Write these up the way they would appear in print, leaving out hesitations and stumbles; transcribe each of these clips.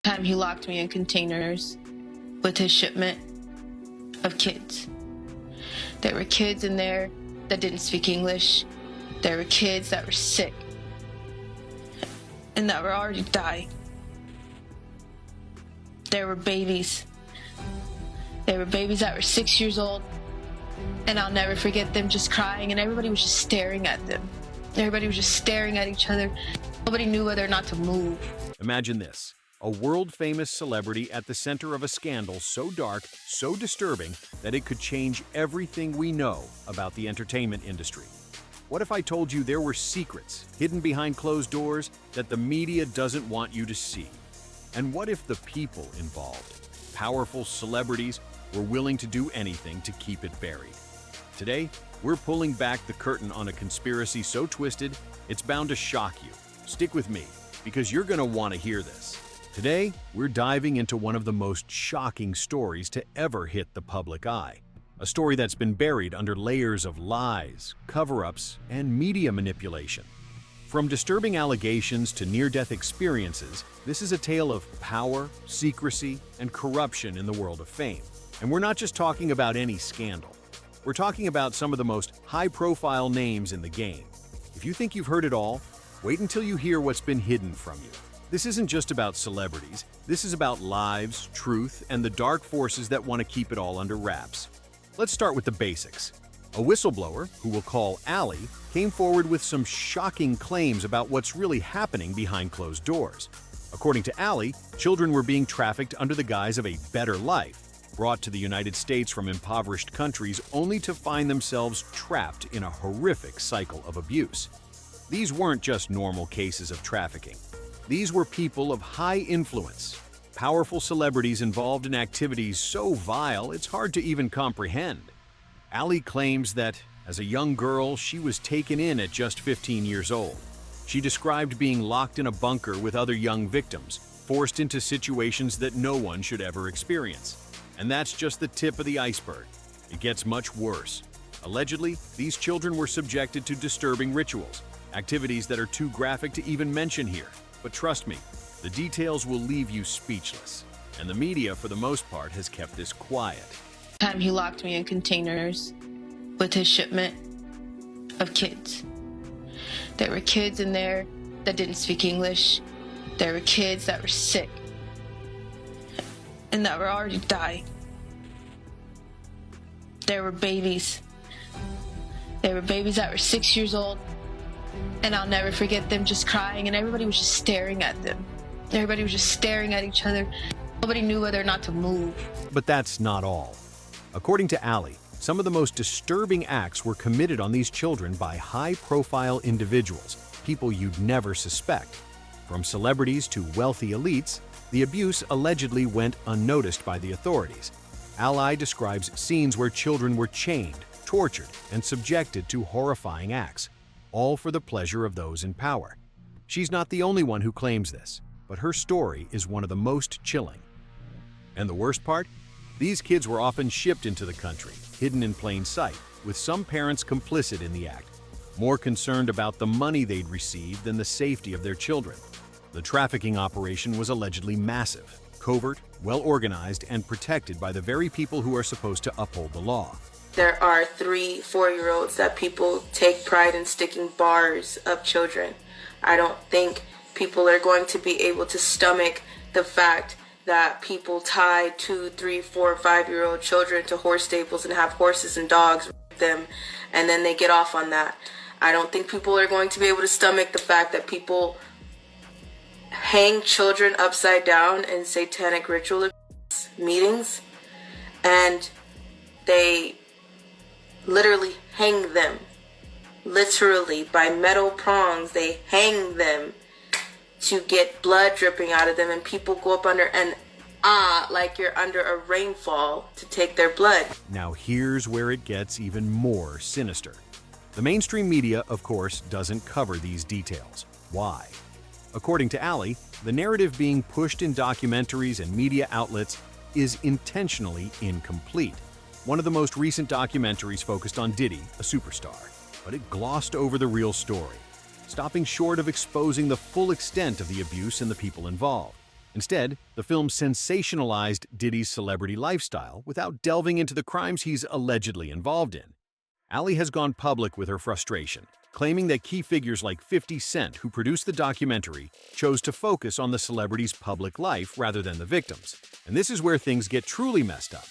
Time he locked me in containers with his shipment of kids. There were kids in there that didn't speak English. There were kids that were sick and that were already dying. There were babies. There were babies that were 6 years old, and I'll never forget them just crying, and everybody was just staring at them. Everybody was just staring at each other. Nobody knew whether or not to move. Imagine this. A world-famous celebrity at the center of a scandal so dark, so disturbing, that it could change everything we know about the entertainment industry. What if I told you there were secrets hidden behind closed doors that the media doesn't want you to see? And what if the people involved, powerful celebrities, were willing to do anything to keep it buried? Today, we're pulling back the curtain on a conspiracy so twisted, it's bound to shock you. Stick with me, because you're going to want to hear this. Today, we're diving into one of the most shocking stories to ever hit the public eye. A story that's been buried under layers of lies, cover-ups, and media manipulation. From disturbing allegations to near-death experiences, this is a tale of power, secrecy, and corruption in the world of fame. And we're not just talking about any scandal. We're talking about some of the most high-profile names in the game. If you think you've heard it all, wait until you hear what's been hidden from you. This isn't just about celebrities. This is about lives, truth, and the dark forces that want to keep it all under wraps. Let's start with the basics. A whistleblower, who we'll call Allie, came forward with some shocking claims about what's really happening behind closed doors. According to Allie, children were being trafficked under the guise of a better life, brought to the United States from impoverished countries only to find themselves trapped in a horrific cycle of abuse. These weren't just normal cases of trafficking. These were people of high influence, powerful celebrities involved in activities so vile it's hard to even comprehend. Allie claims that, as a young girl, she was taken in at just 15 years old. She described being locked in a bunker with other young victims, forced into situations that no one should ever experience. And that's just the tip of the iceberg. It gets much worse. Allegedly, these children were subjected to disturbing rituals, activities that are too graphic to even mention here. But trust me, the details will leave you speechless. And the media, for the most part, has kept this quiet. Time he locked me in containers with his shipment of kids. There were kids in there that didn't speak English. There were kids that were sick and that were already dying. There were babies. There were babies that were 6 years old, and I'll never forget them just crying, and everybody was just staring at them. Everybody was just staring at each other. Nobody knew whether or not to move. But that's not all. According to Allie, some of the most disturbing acts were committed on these children by high-profile individuals, people you'd never suspect. From celebrities to wealthy elites, the abuse allegedly went unnoticed by the authorities. Allie describes scenes where children were chained, tortured, and subjected to horrifying acts, all for the pleasure of those in power. She's not the only one who claims this, but her story is one of the most chilling. And the worst part? These kids were often shipped into the country, hidden in plain sight, with some parents complicit in the act, more concerned about the money they'd received than the safety of their children. The trafficking operation was allegedly massive, covert, well-organized, and protected by the very people who are supposed to uphold the law. There are 3, 4-year-olds that people take pride in sticking bars up children. I don't think people are going to be able to stomach the fact that people tie 2, 3, 4, 5-year-old children to horse stables and have horses and dogs with them, and then they get off on that. I don't think people are going to be able to stomach the fact that people hang children upside down in satanic ritual meetings, and they literally hang them. Literally, by metal prongs, they hang them to get blood dripping out of them, and people go up under and like you're under a rainfall to take their blood. Now here's where it gets even more sinister. The mainstream media, of course, doesn't cover these details. Why? According to Allie, the narrative being pushed in documentaries and media outlets is intentionally incomplete. One of the most recent documentaries focused on Diddy, a superstar, but it glossed over the real story, stopping short of exposing the full extent of the abuse and the people involved. Instead, the film sensationalized Diddy's celebrity lifestyle without delving into the crimes he's allegedly involved in. Ali has gone public with her frustration, claiming that key figures like 50 Cent, who produced the documentary, chose to focus on the celebrity's public life rather than the victims. And this is where things get truly messed up.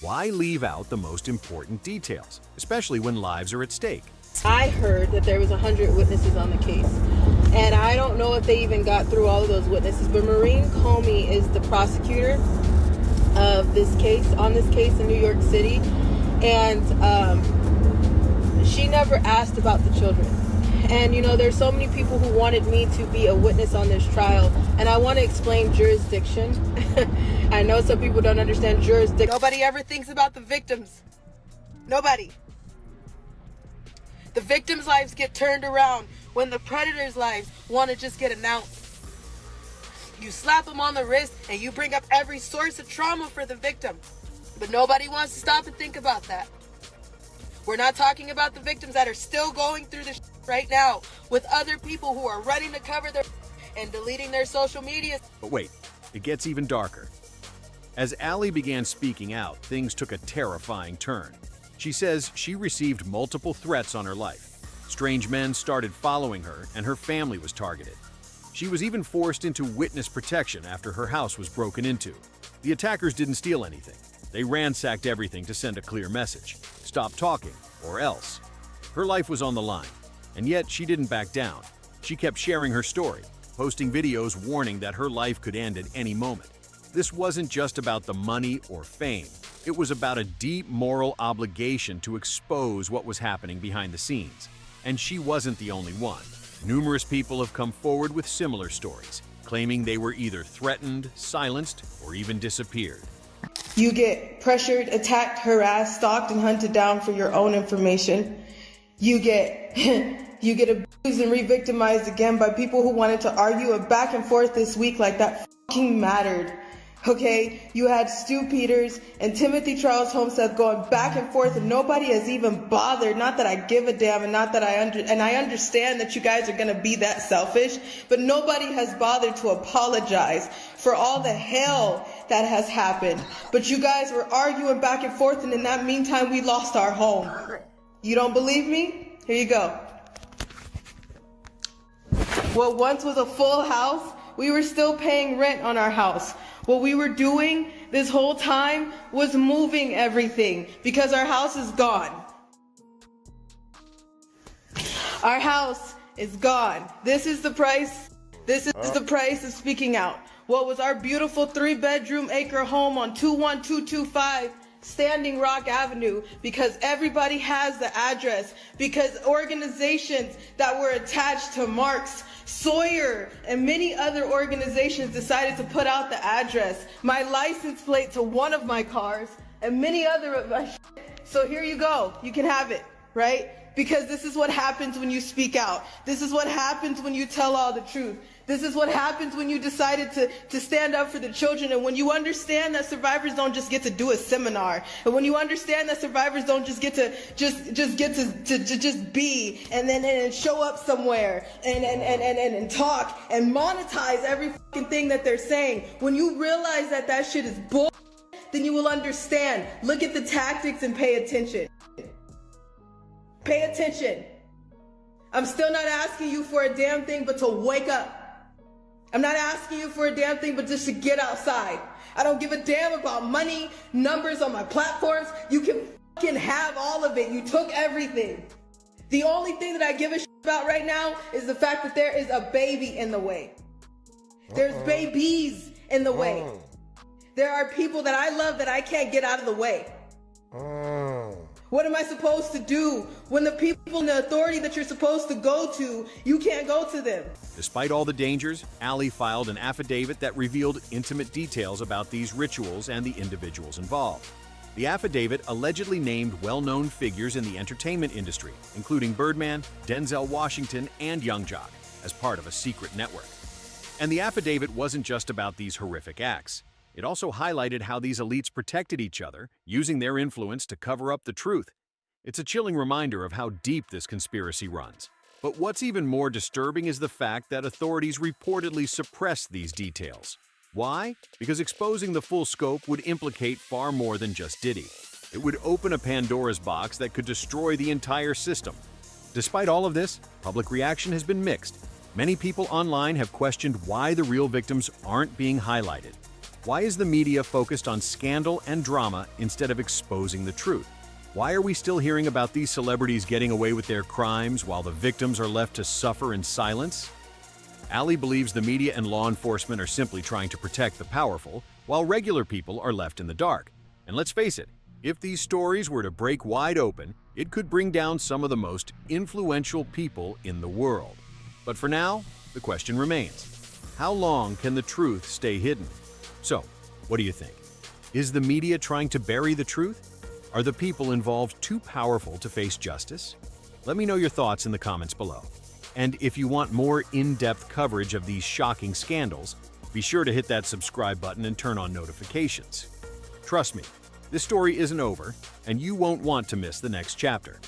Why leave out the most important details, especially when lives are at stake? I heard that there was 100 witnesses on the case, and I don't know if they even got through all of those witnesses, but Maureen Comey is the prosecutor of this case, on this case in New York City, and she never asked about the children. And you know, there's so many people who wanted me to be a witness on this trial, and I want to explain jurisdiction. I know some people don't understand jurisdiction. Nobody ever thinks about the victims. Nobody. The victims' lives get turned around when the predators' lives want to just get announced. You slap them on the wrist and you bring up every source of trauma for the victim. But nobody wants to stop and think about that. We're not talking about the victims that are still going through this right now with other people who are running to cover their and deleting their social media. But wait, it gets even darker. As Ali began speaking out, things took a terrifying turn. She says she received multiple threats on her life. Strange men started following her, and her family was targeted. She was even forced into witness protection after her house was broken into. The attackers didn't steal anything. They ransacked everything to send a clear message: stop talking, or else. Her life was on the line, and yet she didn't back down. She kept sharing her story, posting videos warning that her life could end at any moment. This wasn't just about the money or fame. It was about a deep moral obligation to expose what was happening behind the scenes. And she wasn't the only one. Numerous people have come forward with similar stories, claiming they were either threatened, silenced, or even disappeared. You get pressured, attacked, harassed, stalked, and hunted down for your own information. You get abused and re-victimized again by people who wanted to argue a back and forth this week like that fucking mattered. Okay, you had Stu Peters and Timothy Charles Homestead going back and forth, and nobody has even bothered. Not that I give a damn, and not that I understand that you guys are gonna be that selfish, but nobody has bothered to apologize for all the hell that has happened. But you guys were arguing back and forth, and in that meantime, we lost our home. You don't believe me? Here you go. What once was a full house, we were still paying rent on our house. What we were doing this whole time was moving everything because our house is gone. Our house is gone. This is the price. This is the price of speaking out. What was our beautiful 3-bedroom acre home on 21225 Standing Rock Avenue, because everybody has the address, because organizations that were attached to Marx, Sawyer, and many other organizations decided to put out the address, my license plate to one of my cars, and many other of my shit. So here you go. You can have it, right? Because this is what happens when you speak out. This is what happens when you tell all the truth. This is what happens when you decided to stand up for the children, and when you understand that survivors don't just get to do a seminar, and when you understand that survivors don't just get to just be and then show up somewhere and talk and monetize every fucking thing that they're saying. When you realize that that shit is bull, then you will understand. Look at the tactics and pay attention. Pay attention. I'm still not asking you for a damn thing but to wake up. I'm not asking you for a damn thing but just to get outside. I don't give a damn about money, numbers on my platforms. You can fucking have all of it. You took everything. The only thing that I give a shit about right now is the fact that there is a baby in the way. There's babies in the way. There are people that I love that I can't get out of the way. What am I supposed to do when the people in the authority that you're supposed to go to, you can't go to them? Despite all the dangers, Ali filed an affidavit that revealed intimate details about these rituals and the individuals involved. The affidavit allegedly named well-known figures in the entertainment industry, including Birdman, Denzel Washington, and Young Jock, as part of a secret network. And the affidavit wasn't just about these horrific acts. It also highlighted how these elites protected each other, using their influence to cover up the truth. It's a chilling reminder of how deep this conspiracy runs. But what's even more disturbing is the fact that authorities reportedly suppressed these details. Why? Because exposing the full scope would implicate far more than just Diddy. It would open a Pandora's box that could destroy the entire system. Despite all of this, public reaction has been mixed. Many people online have questioned why the real victims aren't being highlighted. Why is the media focused on scandal and drama instead of exposing the truth? Why are we still hearing about these celebrities getting away with their crimes while the victims are left to suffer in silence? Ali believes the media and law enforcement are simply trying to protect the powerful, while regular people are left in the dark. And let's face it, if these stories were to break wide open, it could bring down some of the most influential people in the world. But for now, the question remains: how long can the truth stay hidden? So, what do you think? Is the media trying to bury the truth? Are the people involved too powerful to face justice? Let me know your thoughts in the comments below. And if you want more in-depth coverage of these shocking scandals, be sure to hit that subscribe button and turn on notifications. Trust me, this story isn't over, and you won't want to miss the next chapter.